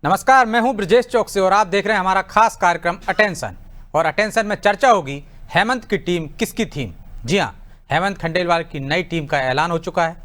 नमस्कार, मैं हूं ब्रजेश चौक से और आप देख रहे हैं हमारा खास कार्यक्रम अटेंशन। और अटेंशन में चर्चा होगी हेमंत की टीम किसकी थीम। जी हां, हेमंत खंडेलवाल की नई टीम का ऐलान हो चुका है।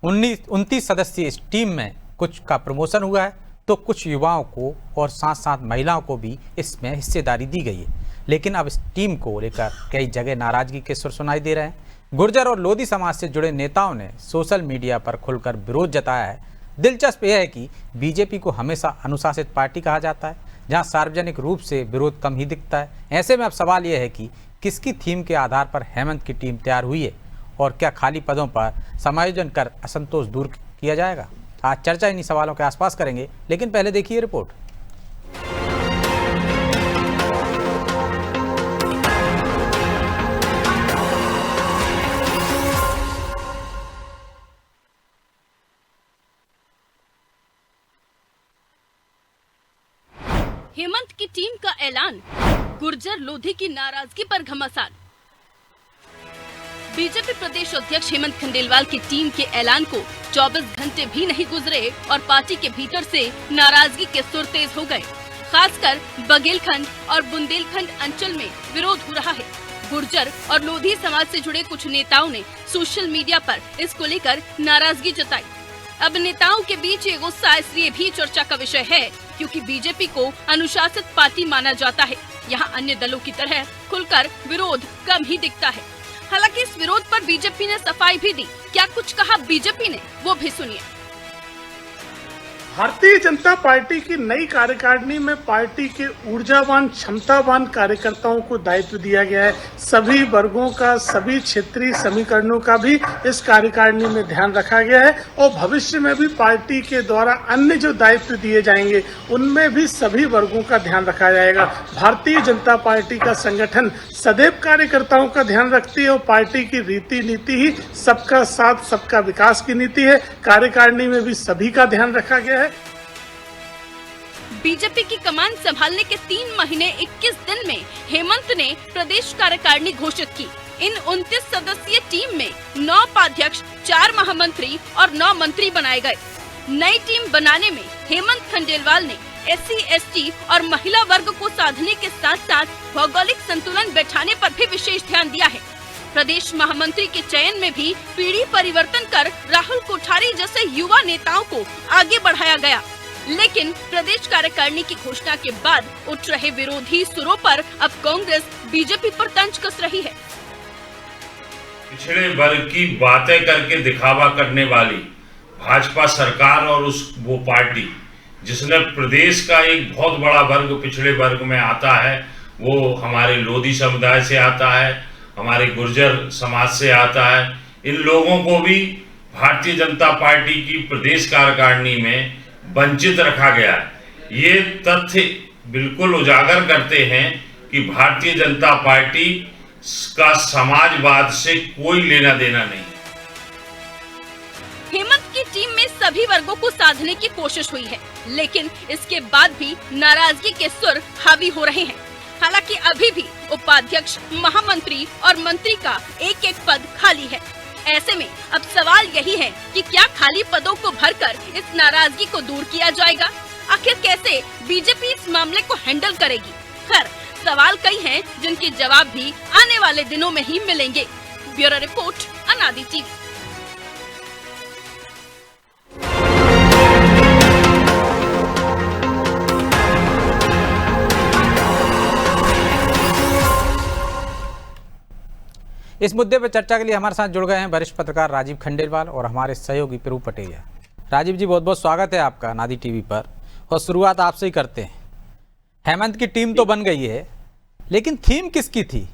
29 सदस्यीय इस टीम में कुछ का प्रमोशन हुआ है तो कुछ युवाओं को और साथ साथ महिलाओं को भी इसमें हिस्सेदारी दी गई है। लेकिन अब इस टीम को लेकर कई जगह नाराजगी के सुर सुनाई दे रहे हैं। गुर्जर और लोधी समाज से जुड़े नेताओं ने सोशल मीडिया पर खुलकर विरोध जताया है। दिलचस्प यह है कि बीजेपी को हमेशा अनुशासित पार्टी कहा जाता है, जहां सार्वजनिक रूप से विरोध कम ही दिखता है। ऐसे में अब सवाल यह है कि किसकी थीम के आधार पर हेमंत की टीम तैयार हुई है और क्या खाली पदों पर समायोजन कर असंतोष दूर किया जाएगा। आज चर्चा इन्हीं सवालों के आसपास करेंगे, लेकिन पहले देखिए रिपोर्ट। हेमंत की टीम का ऐलान, गुर्जर लोधी की नाराजगी पर घमासान। बीजेपी प्रदेश अध्यक्ष हेमंत खंडेलवाल की टीम के ऐलान को 24 घंटे भी नहीं गुजरे और पार्टी के भीतर से नाराजगी के सुर तेज हो गए। खासकर बघेलखंड और बुंदेलखंड अंचल में विरोध हो रहा है। गुर्जर और लोधी समाज से जुड़े कुछ नेताओं ने सोशल मीडिया पर इसको लेकर नाराजगी जताई। अब नेताओं के बीच ये गुस्सा इसलिए भी चर्चा का विषय है क्योंकि बीजेपी को अनुशासित पार्टी माना जाता है। यहाँ अन्य दलों की तरह खुलकर विरोध कम ही दिखता है। हालांकि इस विरोध पर बीजेपी ने सफाई भी दी। क्या कुछ कहा बीजेपी ने, वो भी सुनिए। भारतीय जनता पार्टी की नई कार्यकारिणी में पार्टी के ऊर्जावान क्षमतावान कार्यकर्ताओं को दायित्व दिया गया है। सभी वर्गों का, सभी क्षेत्रीय समीकरणों का भी इस कार्यकारिणी में ध्यान रखा गया है और भविष्य में भी पार्टी के द्वारा अन्य जो दायित्व दिए जाएंगे उनमें भी सभी वर्गों का ध्यान रखा जाएगा। भारतीय जनता पार्टी का संगठन सदैव कार्यकर्ताओं का ध्यान रखती है और पार्टी की रीति नीति ही सबका साथ सबका विकास की नीति है। कार्यकारिणी में भी सभी का ध्यान रखा गया है। बीजेपी की कमान संभालने के 3 महीने 21 दिन में हेमंत ने प्रदेश कार्यकारिणी घोषित की। इन 29 सदस्यीय टीम में 9 उपाध्यक्ष, 4 महामंत्री और 9 मंत्री बनाए गए। नई टीम बनाने में हेमंत खंडेलवाल ने SC, ST और महिला वर्ग को साधने के साथ साथ भौगोलिक संतुलन बैठाने पर भी विशेष ध्यान दिया है। प्रदेश महामंत्री के चयन में भी पीढ़ी परिवर्तन कर राहुल कोठारी जैसे युवा नेताओं को आगे बढ़ाया गया। लेकिन प्रदेश कार्यकारिणी की घोषणा के बाद उठ रहे विरोधी सुरों पर अब कांग्रेस बीजेपी पर तंज कस रही है। पिछड़े वर्ग की बातें करके दिखावा करने वाली भाजपा सरकार और वो पार्टी जिसने प्रदेश का एक बहुत बड़ा वर्ग पिछड़े वर्ग में आता है, वो हमारे लोधी समुदाय से आता है, हमारे गुर्जर समाज से आता है। इन लोगों को भी भारतीय जनता पार्टी की प्रदेश कार्यकारिणी में वंचित रखा गया है। ये तथ्य बिल्कुल उजागर करते हैं कि भारतीय जनता पार्टी का समाजवाद से कोई लेना देना नहीं। हेमंत की टीम में सभी वर्गों को साधने की कोशिश हुई है, लेकिन इसके बाद भी नाराजगी के सुर हावी हो रहे हैं। हालांकि अभी भी उपाध्यक्ष, महामंत्री और मंत्री का एक-एक पद खाली है। ऐसे में अब सवाल यही है कि क्या खाली पदों को भरकर इस नाराजगी को दूर किया जाएगा? आखिर कैसे बीजेपी इस मामले को हैंडल करेगी? खैर, सवाल कई हैं जिनके जवाब भी आने वाले दिनों में ही मिलेंगे। ब्यूरो रिपोर्ट, अनादि टीवी। इस मुद्दे पर चर्चा के लिए हमारे साथ जुड़ गए हैं वरिष्ठ पत्रकार राजीव खंडेलवाल और हमारे सहयोगी प्रभु पटेलिया। राजीव जी, बहुत बहुत स्वागत है आपका नादी टीवी पर। और शुरुआत आपसे ही करते हैं। हेमंत की टीम तो बन गई है, लेकिन थीम किसकी थी?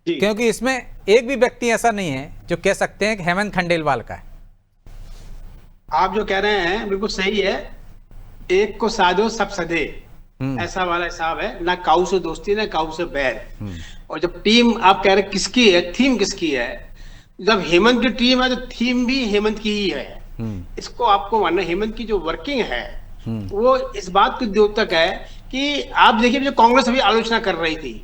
क्योंकि इसमें एक भी व्यक्ति ऐसा नहीं है जो कह सकते हैं कि हेमंत खंडेलवाल का है। आप जो कह रहे हैं बिल्कुल सही है। एक को साधो सब सधे, ऐसा वाला हिसाब है। ना काऊ से दोस्ती, ना काऊ से बैर। और जब टीम आप कह रहे किसकी है, थीम किसकी है, जब हेमंत की टीम है तो थीम भी हेमंत की ही है। इसको आपको मानना, हेमंत की जो वर्किंग है वो इस बात की द्योतक है कि आप देखिए जो कांग्रेस अभी आलोचना कर रही थी,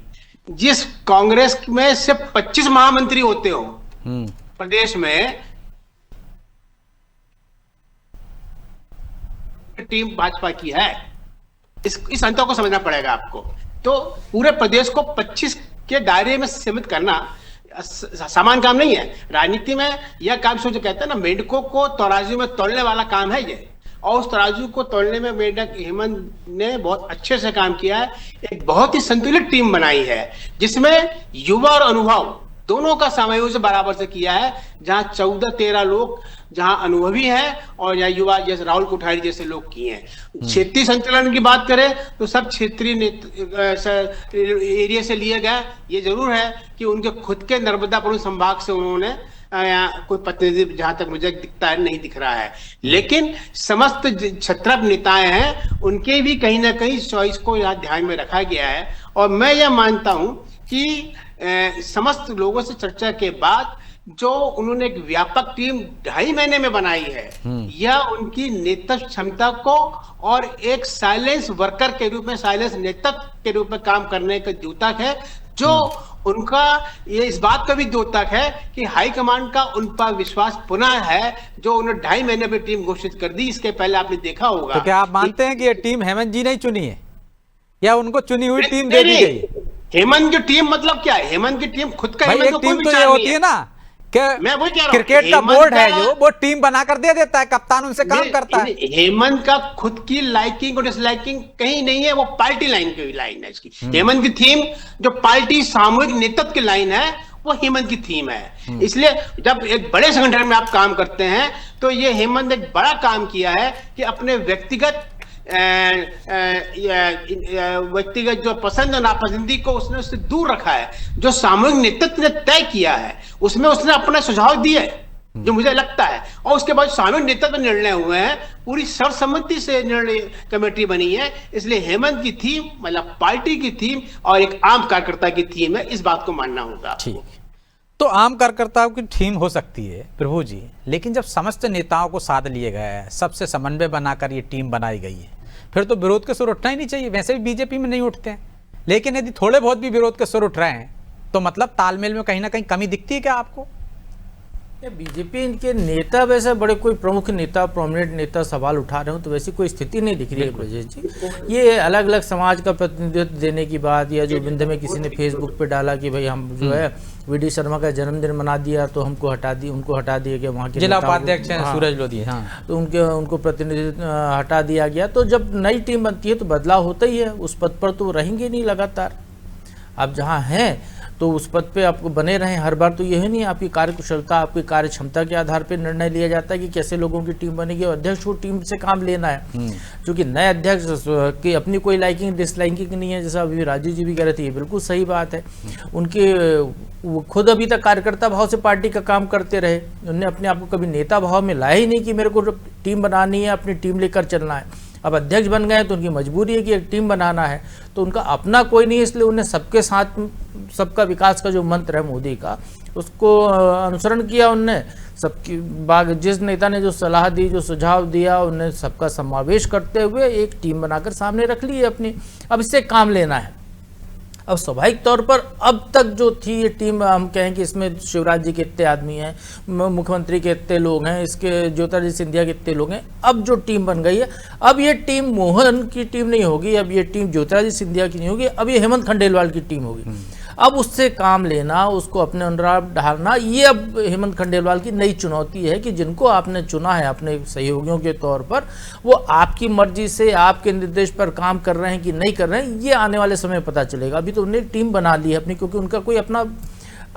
जिस कांग्रेस में सिर्फ 25 महामंत्री होते हो प्रदेश में, टीम भाजपा की है। इस अंतर को समझना पड़ेगा आपको। तो पूरे प्रदेश को 25 के दायरे में सीमित करना सामान्य काम नहीं है। राजनीति में यह काम जो कहते हैं ना, मेंढकों को तराजू में तोलने वाला काम है ये, और उस तराजू को तोड़ने में मेंढक हेमंत ने बहुत अच्छे से काम किया है। एक बहुत ही संतुलित टीम बनाई है जिसमें युवा और अनुभव दोनों का समायोजन बराबर से किया है। जहां 14-13 लोग जहां अनुभवी हैं और या युवा जैसे राहुल कोठारी जैसे लोग किए हैं। क्षेत्रीय संचालन की बात करें तो सब क्षेत्रीय एरिया से लिए गए। ये जरूर है कि उनके खुद के नर्मदापुरम संभाग से उन्होंने कोई प्रतिनिधि जहां तक मुझे दिखता है नहीं दिख रहा है, लेकिन समस्त क्षत्रप नेताएं हैं उनके भी कहीं ना कहीं चॉइस को यहाँ ध्यान में रखा गया है। और मैं यह मानता हूं कि समस्त लोगों से चर्चा के बाद जो उन्होंने एक व्यापक टीम 2.5 महीने में बनाई है, यह उनकी नेतृत्व क्षमता को और एक साइलेंस वर्कर के रूप में, साइलेंस नेतृत्व के रूप में काम करने का द्योतक है। जो उनका ये इस बात का भी द्योतक है कि हाईकमांड का उन पर विश्वास पुनः है, जो उन्होंने 2.5 महीने में टीम घोषित कर दी। इसके पहले आपने देखा होगा। तो क्या आप मानते हैं कि ये टीम हेमंत जी ने चुनी है या उनको चुनी हुई टीम दे दी गई? हेमंत की टीम मतलब क्या है? हेमंत की टीम खुद का, हेमंत को कोई टीम तो ये विचार होती नहीं है ना कि मैं वही कह रहा हूं, क्रिकेट का बोर्ड है जो वो टीम बनाकर दे देता है, कप्तान उनसे काम करता है। हेमंत का खुद की लाइकिंग और डिसलाइकिंग कहीं नहीं है, वो पार्टी लाइन की लाइन है इसकी। हेमंत की थीम जो पार्टी सामूहिक नेतृत्व की लाइन है वो हेमंत की थीम है। इसलिए जब एक बड़े संगठन में आप काम करते हैं तो ये हेमंत एक बड़ा काम किया है कि अपने व्यक्तिगत जो पसंद और नापसंदी को उससे दूर रखा है। जो सामूहिक नेतृत्व ने तय किया है उसमें उसने अपना सुझाव दिए जो मुझे लगता है, और उसके बाद सामूहिक नेतृत्व निर्णय हुए हैं, पूरी सर्वसम्मति से निर्णय कमेटी बनी है। इसलिए हेमंत की थीम मतलब पार्टी की थीम और एक आम कार्यकर्ता की थीम है, इस बात को मानना होगा। ठीक, तो आम कार्यकर्ताओं की थीम हो सकती है प्रभु जी, लेकिन जब समस्त नेताओं को साथ लिए गया है, सबसे समन्वय बनाकर ये टीम बनाई गई है, फिर तो विरोध के सुर उठना ही नहीं चाहिए। वैसे भी बीजेपी में नहीं उठते हैं, लेकिन यदि थोड़े बहुत भी विरोध के सुर उठ रहे हैं तो मतलब तालमेल में कहीं ना कहीं कमी दिखती है क्या आपको? बीजेपी इनके नेता वैसे बड़े कोई प्रमुख नेता, प्रोमिनेंट नेता सवाल उठा रहे हो तो वैसी कोई स्थिति नहीं दिख रही है ब्रजेश जी। ये अलग अलग समाज का प्रतिनिधित्व देने की बात, या जो बिंदु में किसी ने फेसबुक पे डाला कि भाई हम जो है वीडी शर्मा का जन्मदिन मना दिया तो हमको हटा दी, उनको हटा दिया गया, वहाँ के जिला उपाध्यक्ष हैं सूरज लोधी, हाँ, तो उनको प्रतिनिधित्व हटा दिया गया। तो जब नई टीम बनती है तो बदलाव होता ही है, उस पद पर तो रहेंगे नहीं लगातार। आप जहाँ हैं तो उस पद पे आपको बने रहें हर बार, तो यह नहीं आपकी कार्यकुशलता, आपकी कार्य क्षमता के आधार पे निर्णय लिया जाता है कि कैसे लोगों की टीम बनेगी। और अध्यक्ष को टीम से काम लेना है, क्योंकि नए अध्यक्ष की अपनी कोई लाइकिंग डिसलाइकिंग नहीं है, जैसा अभी राजीव जी भी कह रहे थे, ये बिल्कुल सही बात है। उनके वो खुद अभी तक कार्यकर्ता भाव से पार्टी का काम करते रहे, उन्होंने अपने आप को कभी नेता भाव में लाया ही नहीं कि मेरे को टीम बनानी है, अपनी टीम लेकर चलना है। अब अध्यक्ष बन गए तो उनकी मजबूरी है कि एक टीम बनाना है, तो उनका अपना कोई नहीं, इसलिए उन्हें सबके साथ सबका विकास का जो मंत्र है मोदी का, उसको अनुसरण किया उनने। सबकी बाग जिस नेता ने जो सलाह दी, जो सुझाव दिया, उन्हें सबका समावेश करते हुए एक टीम बनाकर सामने रख ली है अपनी। अब इससे काम लेना है। अब स्वाभाविक तौर पर अब तक जो थी ये टीम, हम कहें कि इसमें शिवराज जी के इतने आदमी हैं, मुख्यमंत्री के इतने लोग हैं, इसके ज्योतिरादित्य सिंधिया के इतने लोग हैं, अब जो टीम बन गई है, अब ये टीम मोहन की टीम नहीं होगी, अब ये टीम ज्योतिरादित्य सिंधिया की नहीं होगी, अब ये हेमंत खंडेलवाल की टीम होगी। अब उससे काम लेना, उसको अपने अनुराग ढालना, ये अब हेमंत खंडेलवाल की नई चुनौती है कि जिनको आपने चुना है अपने सहयोगियों के तौर पर, वो आपकी मर्जी से आपके निर्देश पर काम कर रहे हैं कि नहीं कर रहे हैं, ये आने वाले समय पता चलेगा। अभी तो उन्हें टीम बना ली है अपनी, क्योंकि उनका कोई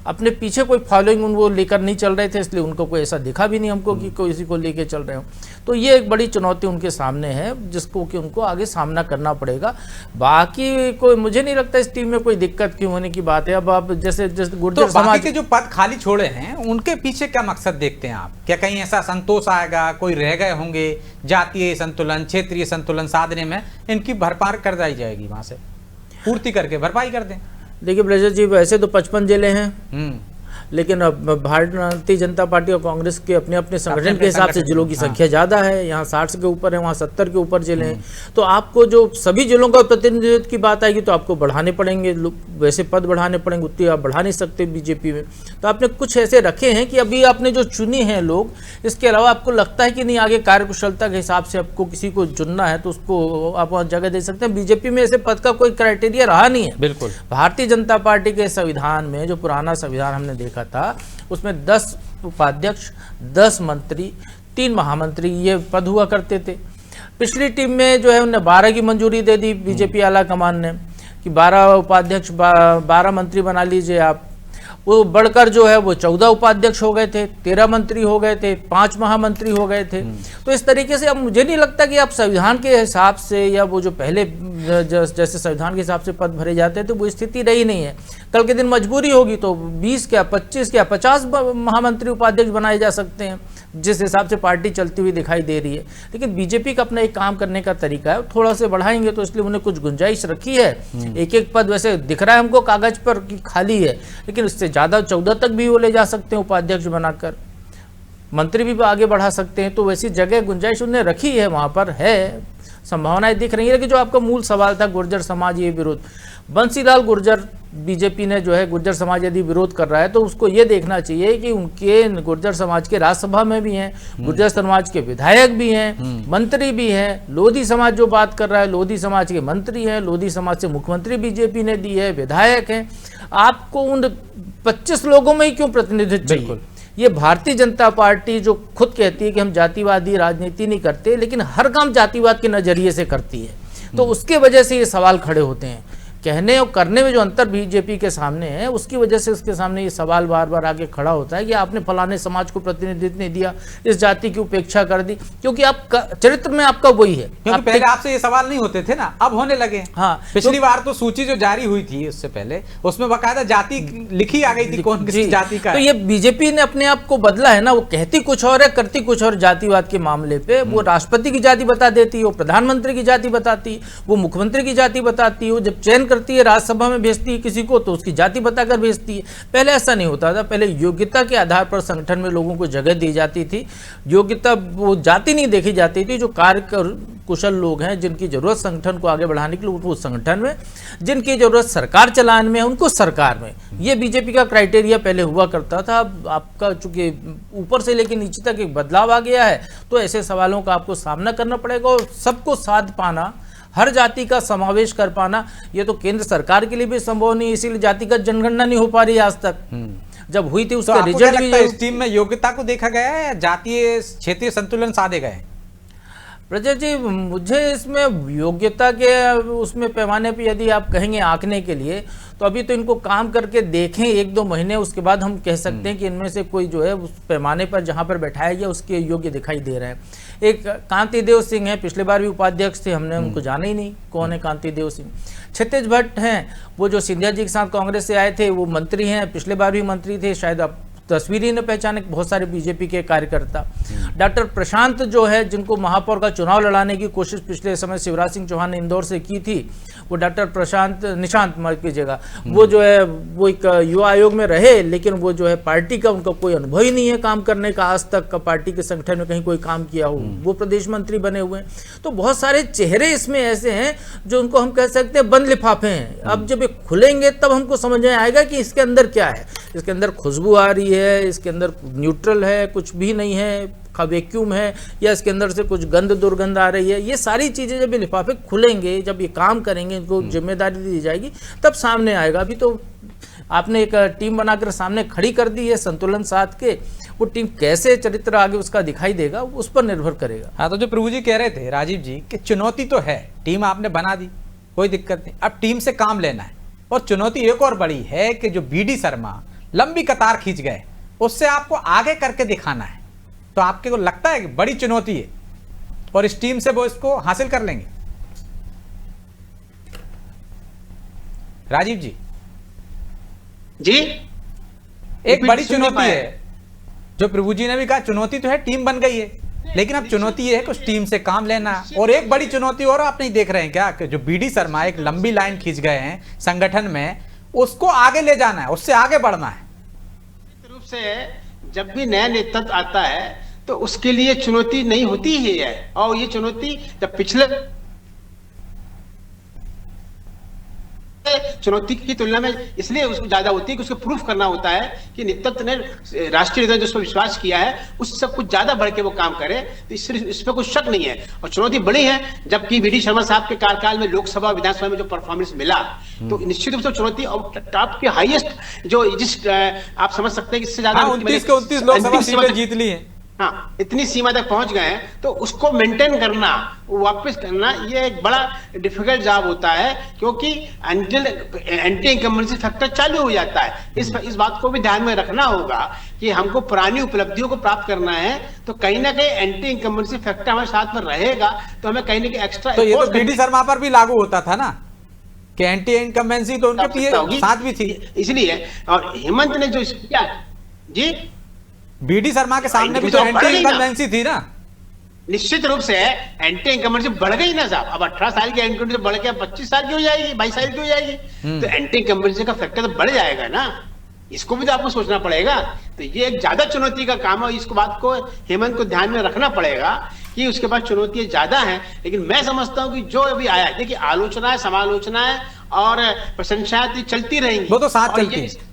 अपने पीछे कोई फॉलोइंग वो लेकर नहीं चल रहे थे, इसलिए उनको कोई ऐसा दिखा भी नहीं हमको कि कोई इसी को लेके चल रहे हो। तो ये एक बड़ी चुनौती उनके सामने है, जिसको कि उनको आगे सामना करना पड़ेगा। बाकी कोई मुझे नहीं लगता इस टीम में कोई दिक्कत क्यों होने की बात है। अब आप जैसे गुर्जर तो समाज के जो पद खाली छोड़े हैं उनके पीछे क्या मकसद देखते हैं आप? क्या कहीं ऐसा संतोष आएगा, कोई रह गए होंगे, जातीय संतुलन, क्षेत्रीय संतुलन साधने में इनकी भरपार कर दी जाएगी, वहां से पूर्ति करके भरपाई कर दें? देखिए ब्रजेश जी, वैसे तो 55 जिले हैं, लेकिन अब भारतीय जनता पार्टी और कांग्रेस के अपने अपने संगठन के हिसाब से जिलों की हाँ। संख्या ज़्यादा है, यहाँ 60 के ऊपर है, वहाँ 70 के ऊपर जिले हैं। तो आपको जो सभी जिलों का प्रतिनिधित्व की बात आएगी तो आपको बढ़ाने पड़ेंगे, वैसे पद बढ़ाने पड़ेंगे, उतनी आप बढ़ा नहीं सकते बीजेपी में। तो आपने कुछ ऐसे रखे हैं कि अभी आपने जो चुने हैं लोग, इसके अलावा आपको लगता है कि नहीं आगे कार्यकुशलता के हिसाब से आपको किसी को चुनना है तो उसको आप वहाँ जगह दे सकते हैं। बीजेपी में ऐसे पद का कोई क्राइटेरिया रहा नहीं है। बिल्कुल। भारतीय जनता पार्टी के संविधान में, जो पुराना संविधान हमने देखा था, उसमें 10 उपाध्यक्ष, 10 मंत्री, 3 महामंत्री ये पद हुआ करते थे। पिछली टीम में जो है उन्हें 12 की मंजूरी दे दी बीजेपी आला कमान ने कि 12 उपाध्यक्ष 12 मंत्री बना लीजिए आप। वो बढ़कर जो है वो 14 उपाध्यक्ष हो गए थे, 13 मंत्री हो गए थे, 5 महामंत्री हो गए थे। तो इस तरीके से अब मुझे नहीं लगता कि आप संविधान के हिसाब से या वो जो पहले जैसे संविधान के हिसाब से पद भरे जाते थे वो स्थिति रही नहीं है। कल के दिन मजबूरी होगी तो 20 क्या 25 क्या 50 महामंत्री उपाध्यक्ष बनाए जा सकते हैं, जिस हिसाब से पार्टी चलती हुई दिखाई दे रही है। लेकिन बीजेपी का अपना एक काम करने का तरीका है, थोड़ा से बढ़ाएंगे तो इसलिए उन्हें कुछ गुंजाइश रखी है। एक एक पद वैसे दिख रहा है हमको कागज पर कि खाली है, लेकिन इससे ज़्यादा 14 तक भी वो ले जा सकते हैं उपाध्यक्ष बनाकर, मंत्री भी आगे बढ़ा सकते हैं। तो वैसी जगह गुंजाइश उन्हें रखी है, वहाँ पर है, संभावनाएं दिख रही है। लेकिन जो आपका मूल सवाल था गुर्जर समाज ये विरोध, बंसीलाल गुर्जर बीजेपी ने जो है गुर्जर समाज यदि विरोध कर रहा है तो उसको ये देखना चाहिए कि उनके गुर्जर समाज के राज्यसभा में भी हैं, गुर्जर समाज के विधायक भी हैं, मंत्री भी हैं। लोधी समाज जो बात कर रहा है, लोधी समाज के मंत्री हैं, लोधी समाज से मुख्यमंत्री बीजेपी ने दी है, विधायक हैं। आपको उन 25 लोगों में ही क्यों प्रतिनिधित्व चाहिए? ये भारतीय जनता पार्टी जो खुद कहती है कि हम जातिवादी राजनीति नहीं करते, लेकिन हर काम जातिवाद के नजरिए से करती है, तो उसके वजह से ये सवाल खड़े होते हैं। कहने और करने में जो अंतर बीजेपी के सामने है, उसकी वजह से उसके सामने ये सवाल बार बार आगे खड़ा होता है कि आपने फलाने समाज को प्रतिनिधित्व नहीं दिया, इस जाति की उपेक्षा कर दी, क्योंकि आप चरित्र में आपका वही है। क्योंकि पहले आपसे ये सवाल नहीं होते थे ना, अब होने लगे। हाँ, पिछली बार तो सूची जो जारी हुई थी उससे पहले उसमें बकायदा जाति लिखी आ गई थी, कौन किस जाति का। तो ये बीजेपी ने अपने आप को बदला है ना, वो कहती कुछ और है, करती कुछ और। जातिवाद के मामले पे वो राष्ट्रपति की जाति बता देती, वो प्रधानमंत्री की जाति बताती, वो मुख्यमंत्री की जाति बताती, वो जब चयन करती है राज्यसभा में भेजती है किसी को तो उसकी जाति बताकर भेजती है। पहले ऐसा नहीं होता था, पहले योग्यता के आधार पर संगठन में लोगों को जगह दी जाती थी। योग्यता, वो जाति नहीं देखी जाती थी। जो कार्य कुशल लोग हैं, जिनकी जरूरत संगठन को आगे बढ़ाने के लिए उनको संगठन में, जिनकी जरूरत सरकार चलाने में उनको सरकार में, ये बीजेपी का क्राइटेरिया पहले हुआ करता था। अब आपका चूंकि ऊपर से लेकर नीचे तक एक बदलाव आ गया है, तो ऐसे सवालों का आपको सामना करना पड़ेगा। और सबको साथ पाना, हर जाति का समावेश कर पाना, ये तो केंद्र सरकार के लिए भी संभव नहीं, इसीलिए जातिगत जनगणना नहीं हो पा रही आज तक। जब हुई थी उसका रिजल्ट भी इस टीम में योग्यता को देखा गया है या जातीय क्षेत्रीय संतुलन साधे गए? प्रजय जी, मुझे इसमें योग्यता के उसमें पैमाने पे यदि आप कहेंगे आंकने के लिए, तो अभी तो इनको काम करके देखें 1-2 महीने, उसके बाद हम कह सकते हैं कि इनमें से कोई जो है उस पैमाने पर जहां पर बैठाया गया उसके योग्य दिखाई दे रहे हैं। एक कांति देव सिंह है, पिछले बार भी उपाध्यक्ष थे, हमने उनको जाना ही नहीं कौन है कांति देव सिंह। क्षितिज भट्ट हैं, वो जो सिंधिया जी के साथ कांग्रेस से आए थे, वो मंत्री हैं, पिछले बार भी मंत्री थे, शायद आप तस्वीर ने पहचाने बहुत सारे बीजेपी के कार्यकर्ता। डॉक्टर प्रशांत जो है, जिनको महापौर का चुनाव लड़ाने की कोशिश पिछले समय शिवराज सिंह चौहान ने इंदौर से की थी, वो डॉक्टर प्रशांत निशांत की जगह वो जो है वो एक युवा आयोग में रहे, लेकिन वो जो है पार्टी का उनका कोई अनुभव ही नहीं है काम करने का, आज तक का पार्टी के संगठन में कहीं कोई काम किया हो, वो प्रदेश मंत्री बने हुए हैं। तो बहुत सारे चेहरे इसमें ऐसे हैं जो उनको हम कह सकते हैं बंद लिफाफे हैं। अब जब ये खुलेंगे तब हमको समझ में आएगा कि इसके अंदर क्या है। इसके अंदर खुशबू आ रही है, इसके अंदर न्यूट्रल है, कुछ भी नहीं है, वैक्यूम है, या इसके अंदर से कुछ गंध दुर्गंध आ रही है। ये सारी चीज़ें जब ये लिफाफे खुलेंगे, जब ये काम करेंगे, इनको जिम्मेदारी दी जाएगी, तब सामने आएगा। अभी तो आपने एक टीम बनाकर सामने खड़ी कर दी है संतुलन साध के, वो टीम कैसे चरित्र आगे उसका दिखाई देगा उस पर निर्भर करेगा। हाँ, तो जो प्रभु जी कह रहे थे राजीव जी कि चुनौती तो है, टीम आपने बना दी, कोई दिक्कत नहीं, अब टीम से काम लेना है। और चुनौती एक और बड़ी है कि जो BD शर्मा लंबी कतार खींच गए, उससे आपको आगे करके दिखाना है। तो आपके को लगता है कि बड़ी चुनौती है और इस टीम से वो इसको हासिल कर लेंगे? राजीव जी एक बड़ी चुनौती है, जो प्रभु जी ने भी कहा, चुनौती तो है, टीम बन गई है, लेकिन अब चुनौती ये है कि उस टीम से काम लेना। और एक बड़ी चुनौती और आप नहीं देख रहे हैं क्या, कि जो BD शर्मा एक लंबी लाइन खींच गए हैं संगठन में, उसको आगे ले जाना है, उससे आगे बढ़ना है। से जब भी नया नेतृत्व आता है तो उसके लिए चुनौती नहीं होती ही है, और ये चुनौती जब पिछले चुनौती की तुलना में इसलिए उसको ज्यादा होती है कि उसको प्रूफ करना होता है कि नेतृत्व ने, राष्ट्रीय नेतृत्व जिस पर विश्वास किया है उससे कुछ ज्यादा बढ़ के वो काम करे, तो इस पर कुछ शक नहीं है। और चुनौती बड़ी है, जबकि वी डी शर्मा साहब के कार्यकाल में लोकसभा विधानसभा में जो परफॉर्मेंस मिला, तो निश्चित रूप से चुनौती और टॉप के हाईएस्ट जो जिस आप समझ सकते हैं कि इससे ज्यादा 29 के 29 लोकसभा सीटें जीत ली हैं। हाँ, इतनी सीमा तक पहुंच गए हैं, तो उसको मेंटेन करना, वापस करना, ये एक बड़ा डिफिकल्ट जॉब होता है, क्योंकि एंटी इनकम्बेंसी फैक्टर चालू हो जाता है। इस बात को भी ध्यान में रखना होगा कि हमको पुरानी उपलब्धियों को प्राप्त करना है, तो कहीं ना कहीं एंटी इनकम्बेंसी फैक्टर हमारे साथ में रहेगा, तो हमें कहीं ना कहीं एक्स्ट्रा। तो ये तो वी डी शर्मा पर भी लागू होता था ना कि एंटी इनकम्बेंसी तो उनके साथ भी थी, इसलिए। और हेमंत ने जो किया जी, वी डी शर्मा के सामने भी तो एंटी इनकम्बेंसी थी ना। निश्चित रूप से एंटी इनकम्बेंसी बढ़ गई ना साहब, अब 18 साल की इनकम्बेंसी बढ़ के 25 साल की हो जाएगी, 22 साल की हो जाएगी, तो एंटी इनकम्बेंसी का फैक्टर तो बढ़ जाएगा ना, इसको भी तो आपको सोचना पड़ेगा। तो ये एक ज्यादा चुनौती का काम है, इसको बात को हेमंत को ध्यान में रखना पड़ेगा कि उसके पास चुनौतियां ज्यादा हैं। लेकिन मैं समझता हूं कि जो अभी आया, देखिए आलोचनाएं, समालोचनाएं और प्रशंसाएं चलती रहेंगी, वो तो साथ चलती है।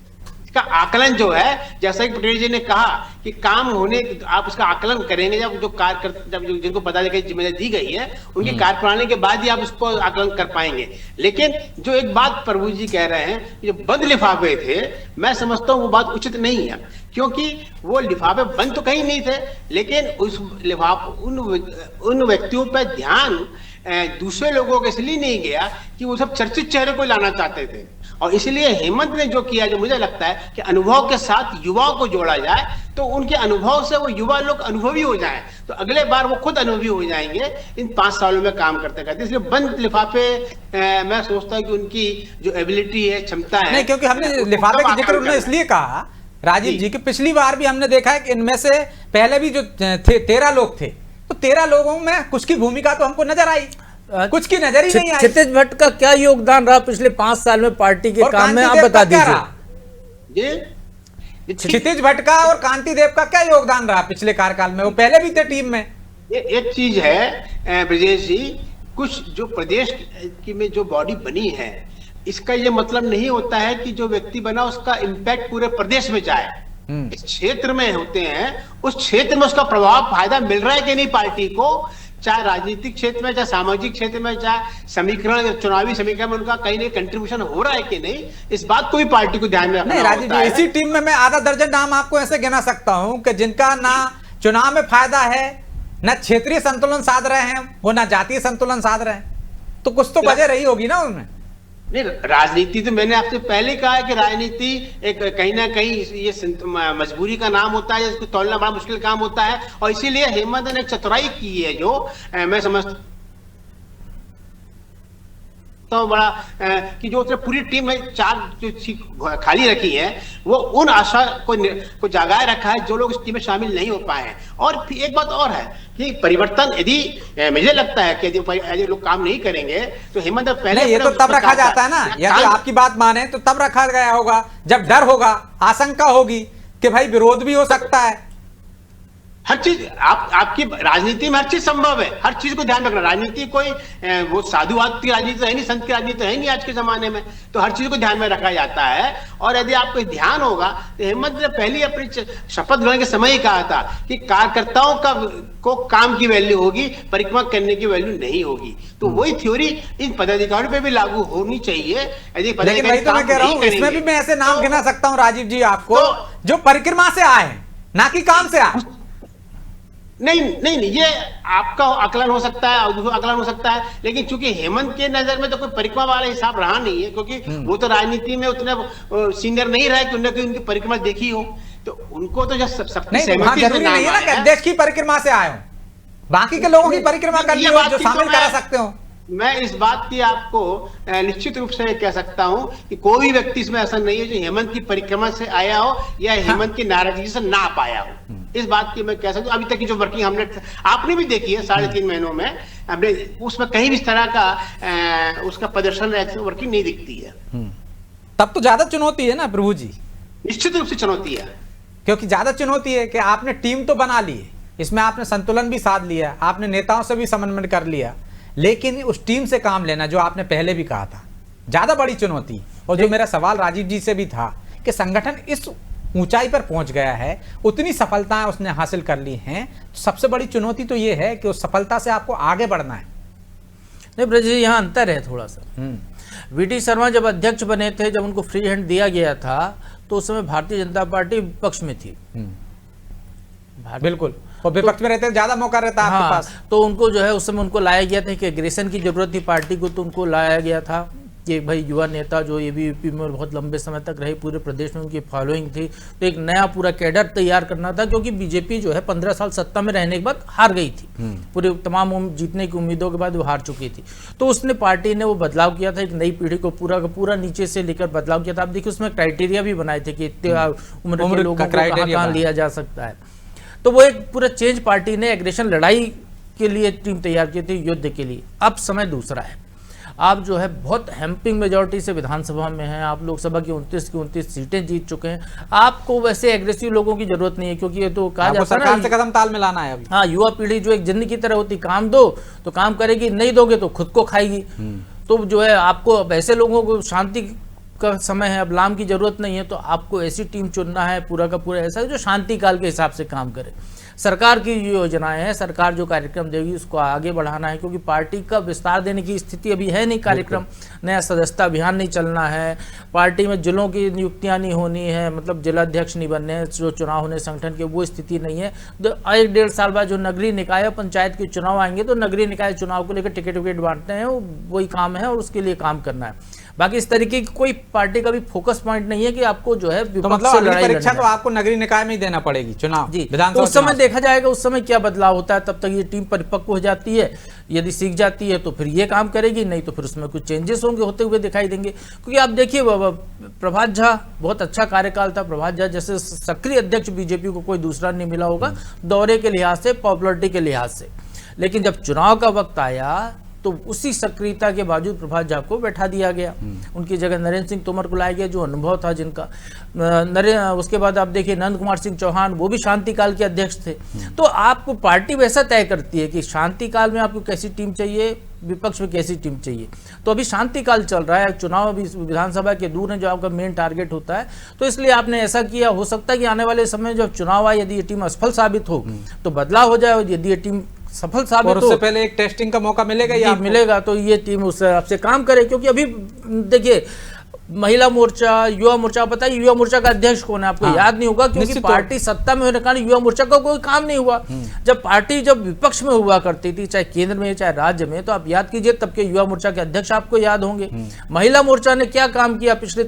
का आकलन जो है, जैसा कि पटेल जी ने कहा कि काम होने, आप उसका आकलन करेंगे जब जो कार्य जब जिनको पता लगे जिम्मेदारी दी गई है उनकी कार्यप्रणाली के बाद ही आप उसको आकलन कर पाएंगे। लेकिन जो एक बात प्रभु जी कह रहे हैं, जो बंद लिफाफे थे, मैं समझता हूं वो बात उचित नहीं है, क्योंकि वो लिफाफे बंद तो कहीं नहीं थे, लेकिन उस उन व्यक्तियों पर ध्यान दूसरे लोगों के इसलिए नहीं गया कि वो सब चर्चित चेहरे को लाना चाहते थे। और इसलिए हेमंत ने जो किया, जो मुझे लगता है कि अनुभव के साथ युवाओं को जोड़ा जाए, तो उनके अनुभव से वो युवा लोग अनुभवी हो जाएं, तो अगले बार वो खुद अनुभवी हो जाएंगे इन 5 सालों में काम करते करते। इसलिए बंद लिफाफे मैं सोचता हूँ कि उनकी जो एबिलिटी है, क्षमता है, नहीं, क्योंकि हमने लिफाफे का जिक्र उन्होंने इसलिए कहा राजीव जी कि पिछली बार भी हमने देखा है कि इनमें से पहले भी जो थे 13 लोग थे, तो 13 लोगों में कुछ की भूमिका तो हमको नजर आई, कुछ की नजर ही नहीं आई। क्षितिज भट्ट का क्या योगदान रहा पिछले 5 साल में पार्टी के काम में, आप बता दीजिए। क्षितिज भट्ट का और कांति देव का क्या योगदान रहा पिछले कार्यकाल में? वो पहले भी थे टीम में। एक चीज है ब्रजेश जी, कुछ जो प्रदेश की में जो बॉडी बनी है, इसका ये मतलब नहीं होता है कि जो व्यक्ति बना उसका इम्पैक्ट पूरे प्रदेश में जाए। इस क्षेत्र में होते हैं, उस क्षेत्र में उसका प्रभाव, फायदा मिल रहा है कि नहीं पार्टी को, चाहे राजनीतिक क्षेत्र में, चाहे सामाजिक क्षेत्र में, चाहे समीकरण, चुनावी समीकरण में उनका कहीं ना कंट्रीब्यूशन हो रहा है कि नहीं, इस बात को भी पार्टी को ध्यान में रखना होता है। राजीव जी, इसी टीम में मैं आधा दर्जन नाम आपको ऐसे गिना सकता हूं कि जिनका ना चुनाव में फायदा है, ना क्षेत्रीय संतुलन साध रहे हैं, वो ना जातीय संतुलन साध रहे हैं, तो कुछ तो वजह रही होगी ना उनमें। नहीं, राजनीति तो मैंने आपसे पहले कहा है कि राजनीति एक कहीं ना कहीं ये मजबूरी का नाम होता है, इसको तोड़ना बड़ा मुश्किल काम होता है, और इसीलिए हेमंत ने चतुराई की है, जो मैं समझता तो बड़ा कि जो पूरी टीम में 4 जो खाली रखी है, वो उन आशा को जगाए रखा है जो लोग इस टीम में शामिल नहीं हो पाए हैं। और फिर एक बात और है कि परिवर्तन, यदि मुझे लगता है कि यदि लोग काम नहीं करेंगे तो हेमंत पहले, ये तो तब रखा जाता है ना, यदि आपकी बात माने तो तब रखा गया होगा जब डर होगा, आशंका होगी कि भाई विरोध भी हो सकता है। हर चीज आपकी राजनीति में हर चीज संभव है, हर चीज को ध्यान रखना। राजनीति कोई वो साधुवाद की राजनीति है नहीं, संत की राजनीति है नहीं आज के जमाने में, तो हर चीज को ध्यान में रखा जाता है। और यदि आपको ध्यान होगा तो हेमंत ने पहले अपनी शपथ ग्रहण के समय ही कहा था कि कार्यकर्ताओं को काम की वैल्यू होगी, परिक्रमा करने की वैल्यू नहीं होगी। तो वही थ्योरी इन पदाधिकारियों पे भी लागू होनी चाहिए। यदि पदाधिकारी तो मैं कह रहा हूं, इसमें भी मैं ऐसे नाम गिना सकता हूं राजीव जी आपको, जो परिक्रमा से आए ना कि काम से आए। नहीं, ये आपका आकलन हो सकता है, आकलन हो सकता है, लेकिन चूंकि हेमंत के नजर में तो कोई परिक्रमा वाला हिसाब रहा नहीं है, क्योंकि वो तो राजनीति में उतने सीनियर नहीं रहे कि उन्होंने उनकी परिक्रमा देखी हो, तो उनको तो जब सबकी सहमति से नाम आया है। देश की परिक्रमा से आए हो, बाकी के लोगों की परिक्रमा करनी हो जो शामिल करा सकते हो। मैं इस बात की आपको निश्चित रूप से कह सकता हूं कि कोई भी व्यक्ति इसमें ऐसा नहीं है जो हेमंत की परिक्रमा से आया हो या हेमंत की नाराजगी से ना पाया हो। इस बात की मैं कह सकता हूं, अभी तक की जो वर्किंग हमने आपने भी देखी है 3.5 महीनों में, हमने उसमें कहीं भी इस तरह का उसका प्रदर्शन वर्किंग नहीं दिखती है। तब तो ज्यादा चुनौती है ना प्रभु जी। निश्चित रूप से चुनौती है। क्योंकि ज़्यादा चुनौती है कि आपने टीम तो बना ली है, इसमें आपने संतुलन भी साध लिया, आपने नेताओं से भी समन्वय कर लिया, लेकिन उस टीम से काम लेना जो आपने पहले भी कहा था ज़्यादा बड़ी चुनौती। और जो मेरा सवाल राजीव जी से भी था कि संगठन इस ऊंचाई पर पहुंच गया है, उतनी सफलताएं उसने हासिल कर ली हैं, तो सबसे बड़ी चुनौती तो ये है कि उस सफलता से आपको आगे बढ़ना है। नहीं ब्रज जी, यहाँ अंतर है थोड़ा सा। वीटी शर्मा जब अध्यक्ष बने थे, जब उनको फ्री हैंड दिया गया था, तो उस समय भारतीय जनता पार्टी विपक्ष में थी। बिल्कुल, और विपक्ष में रहते ज्यादा मौका रहता है आपके पास। तो उनको जो है उस समय उनको लाया गया था कि एग्रेशन की जरूरत थी पार्टी को, तो उनको लाया गया था कि भाई युवा नेता जो एबीवीपी में बहुत लंबे समय तक रहे, पूरे प्रदेश में उनकी फॉलोइंग थी, तो एक नया पूरा कैडर तैयार करना था, क्योंकि बीजेपी जो है 15 साल सत्ता में रहने के बाद हार गई थी। पूरे तमाम जीतने की उम्मीदों के बाद वो हार चुकी थी। तो उसने पार्टी ने वो बदलाव किया था, एक नई पीढ़ी को पूरा का पूरा नीचे से लेकर बदलाव किया था। आप देखिए उसमें क्राइटेरिया भी बनाए थे कि इतने उम्र के लोगों को कहाँ लिया जा सकता है। तो वो एक पूरा चेंज पार्टी ने एग्रेशन लड़ाई के लिए टीम तैयार की थी, युद्ध के लिए। अब समय दूसरा है। आप जो है बहुत हेम्पिंग मेजॉरिटी से विधानसभा में हैं, आप लोकसभा की 29 सीटें जीत चुके हैं। आपको वैसे एग्रेसिव लोगों की जरूरत नहीं है, क्योंकि ये तो कहा जाता है सरकार से कदम ताल मिलाना है अभी। हाँ, युवा पीढ़ी जो एक जिन्न की तरह होती, काम दो तो काम करेगी, नहीं दोगे तो खुद को खाएगी। तो जो है आपको वैसे लोगों को शांति का समय है, अब लाम की जरूरत नहीं है, तो आपको ऐसी टीम चुनना है पूरा का पूरा ऐसा जो शांति काल के हिसाब से काम करे। सरकार की योजनाएं हैं, सरकार जो कार्यक्रम देगी उसको आगे बढ़ाना है, क्योंकि पार्टी का विस्तार देने की स्थिति अभी है नहीं। कार्यक्रम नया सदस्यता अभियान नहीं चलना है, पार्टी में जिलों की नियुक्तियां नहीं होनी है, मतलब जिलाध्यक्ष नहीं बनने, जो चुनाव होने संगठन के, वो स्थिति नहीं है। 1-1.5 साल बाद जो नगरीय निकाय पंचायत के चुनाव आएंगे, तो नगरीय निकाय चुनाव को लेकर टिकट विकेट बांटते हैं, वही काम है और उसके लिए काम करना है। बाकी इस तरीके की कोई पार्टी का भी फोकस पॉइंट नहीं है कि आपको जो है तो मतलब अगली परीक्षा तो आपको नगरीय निकाय में ही देना पड़ेगी चुनाव जी। विधानसभा। तो उस समय देखा जाएगा उस समय क्या बदलाव होता है, तब तक ये टीम परिपक्व हो जाती है। यदि सीख जाती है तो फिर ये काम करेगी, नहीं तो फिर उसमें कुछ चेंजेस होंगे, होते हुए दिखाई देंगे। क्योंकि आप देखिए प्रभात झा, बहुत अच्छा कार्यकाल था। प्रभात झा जैसे सक्रिय अध्यक्ष बीजेपी को कोई दूसरा नहीं मिला होगा, दौरे के लिहाज से, पॉपुलरिटी के लिहाज से। लेकिन जब चुनाव का वक्त आया तो उसी सक्रियता के बावजूद प्रभात झा को बैठा दिया गया, उनकी जगह नरेंद्र सिंह तोमर को लाया गया, जो अनुभव था जिनका। उसके बाद आप देखिए नंद कुमार सिंह चौहान, वो भी शांति काल के अध्यक्ष थे। तो आपको पार्टी वैसा तय करती है कि शांति काल में आपको कैसी टीम चाहिए, विपक्ष में कैसी टीम चाहिए। तो अभी शांति काल चल रहा है, चुनाव अभी विधानसभा के दूर है, जो आपका मेन टारगेट होता है। तो इसलिए आपने ऐसा किया। हो सकता है कि आने वाले समय जब चुनाव आए, यदि ये टीम असफल साबित हो तो बदलाव हो जाए, और यदि ये टीम सफल साबित और उससे पहले एक टेस्टिंग का मौका मिलेगा या मिलेगा, तो ये टीम उस हिसाब से काम करे। क्योंकि अभी देखिए महिला मोर्चा, युवा मोर्चा, पता है युवा मोर्चा का अध्यक्ष कौन है आपको याद नहीं होगा, क्योंकि पार्टी सत्ता में होने के कारण युवा मोर्चा का कोई काम नहीं हुआ। जब पार्टी जब विपक्ष में हुआ करती थी, चाहे केंद्र में चाहे राज्य में, तो आप याद कीजिए तब के युवा मोर्चा के अध्यक्ष आपको याद होंगे। महिला मोर्चा ने क्या काम किया पिछले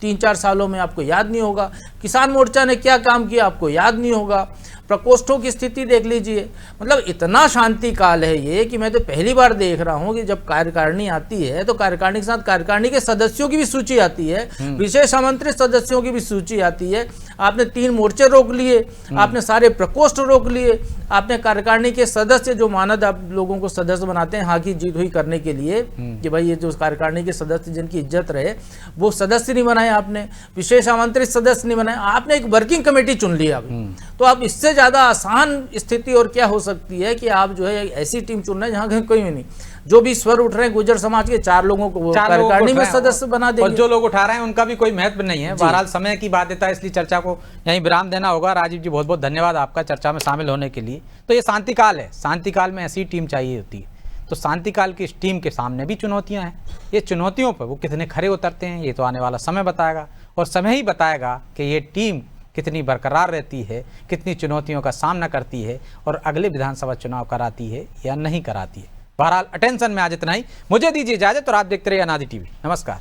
3-4 सालों में आपको याद नहीं होगा। किसान मोर्चा ने क्या काम किया आपको याद नहीं होगा। प्रकोष्ठों की स्थिति देख लीजिए। मतलब इतना शांति काल है ये कि मैं तो पहली बार देख रहा हूं कि जब कार्यकारिणी आती है तो कार्यकारिणी के साथ कार्यकारिणी के सदस्यों की भी सूची आती है, विशेष आमंत्रित सदस्यों की भी सूची आती है। आपने 3 मोर्चे रोक लिए, आपने सारे प्रकोष्ठ रोक लिए, आपने कार्यकारिणी के सदस्य जो मानद आप लोगों को सदस्य बनाते हैं हाँ की जीत हुई करने के लिए कि भाई ये जो कार्यकारिणी के सदस्य जिनकी इज्जत रहे वो सदस्य नहीं बनाए, आपने विशेष आमंत्रित सदस्य नहीं बनाए, आपने एक वर्किंग कमेटी चुन लिया। तो आप इससे ज्यादा आसान स्थिति और क्या हो सकती है कि आप जो है ऐसी टीम चुन रहे हैं जहां कोई नहीं, जो भी स्वर उठ रहे हैं गुर्जर समाज के 4 लोगों को कार्यकारिणी में सदस्य बना देंगे, और जो लोग उठा रहे हैं उनका भी कोई महत्व नहीं है। बहरहाल समय की बाध्यता है, इसलिए चर्चा को यहीं विराम देना होगा। राजीव जी बहुत बहुत धन्यवाद आपका चर्चा में शामिल होने के लिए। तो ये शांति काल है, शांति काल में ऐसी टीम चाहिए होती है। तो शांति काल की इस टीम के सामने भी चुनौतियां हैं। ये चुनौतियों पर वो कितने खरे उतरते हैं ये तो आने वाला समय बताएगा, और समय ही बताएगा कि ये टीम कितनी बरकरार रहती है, कितनी चुनौतियों का सामना करती है और अगले विधानसभा चुनाव कराती है या नहीं कराती है। बहरहाल अटेंशन में आज इतना ही। मुझे दीजिए इजाजत और आप देखते रहिए अनादि टीवी। नमस्कार।